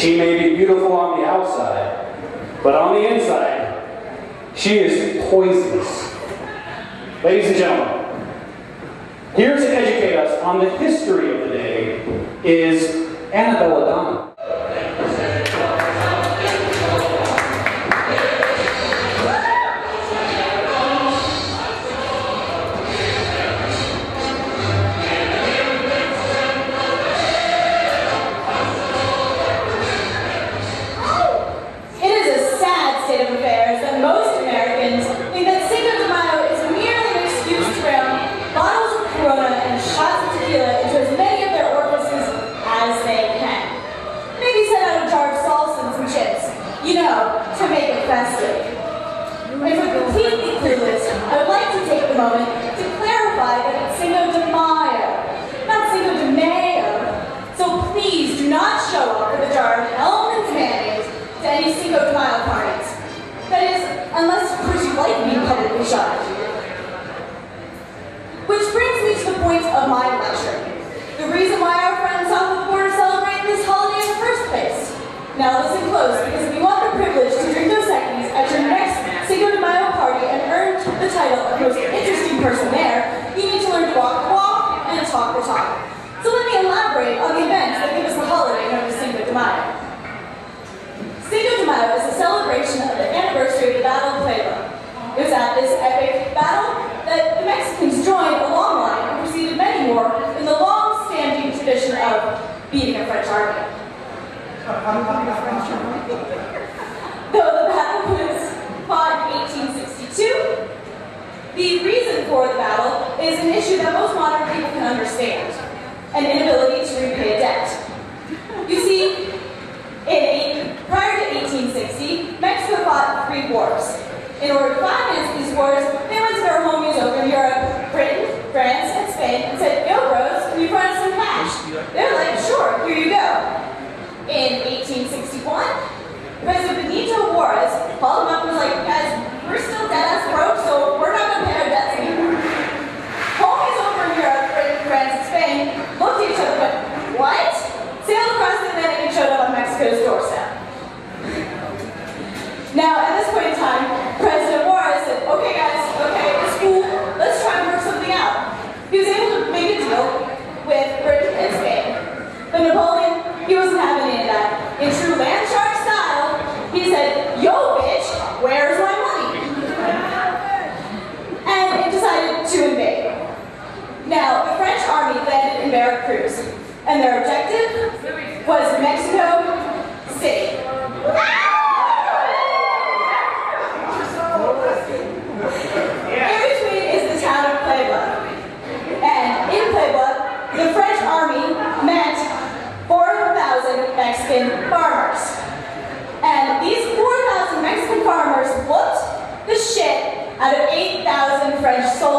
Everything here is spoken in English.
She may be beautiful on the outside, but on the inside, she is poisonous. Ladies and gentlemen, here to educate us on the history of the day is Annabelladonna. It is a sad state of affairs that most Americans think that Cinco de Mayo is merely an excuse to ram bottles of Corona and shots of tequila into as many of their orifices as they can. Maybe set out a jar of salsa and some chips, you know, to make it festive. And for completely clueless, I would like to take the moment to clarify that it's Cinco de Mayo, not Cinco de Mayo. So please do not show up with a jar of Hellman's mayonnaise to any Cinco de Mayo parties. That is, unless of course you like being publicly shot. Which brings me to the point of my lecture. The reason why our friends south of the border celebrate this holiday in the first place. Now listen close, because if you want the privilege to drink Dos Equis at your next Cinco de Mayo party and earn the title of most interesting person there, you need to learn to walk the walk and talk the talk. So let me elaborate on the events that give us the holiday known as Cinco de Mayo. Cinco de Mayo is a celebration of the anniversary of the Battle of Puebla. It was at this epic battle that the Mexicans joined a long line and preceded many more in the long-standing tradition of beating a French army. Though the battle was fought in 1862, the reason for the battle is an issue that most modern people can understand: an inability to repay a debt. You see, prior to 1860, Mexico fought 3 wars. In order to finance these wars, they went to their homies over in Europe, Britain, France, and Spain, and said, "Yo, bros, can you find us some cash?" They're like, "Sure, here you go." In 1861, President Benito Juarez called them up and was like, "Guys, we're still dead-ass broke, so we're not going to pay our debts anymore." Homies over in Europe, Britain, France, and Spain looked at each other and went, "What?" Sailed across the Atlantic and showed up on Mexico's doorstep. Now, at this point in time, President Juarez said, "Okay guys, okay, it's cool, let's try and work something out." He was able to make a deal with Britain and Spain. But Napoleon, he wasn't having any of that. In true land shark style, he said, "Yo bitch, where's my money?" And it decided to invade. Now, the French army landed in Veracruz, and their objective was Mexico City. In between is the town of Puebla. And in Puebla, the French army met 4,000 Mexican farmers. And these 4,000 Mexican farmers whooped the shit out of 8,000 French soldiers.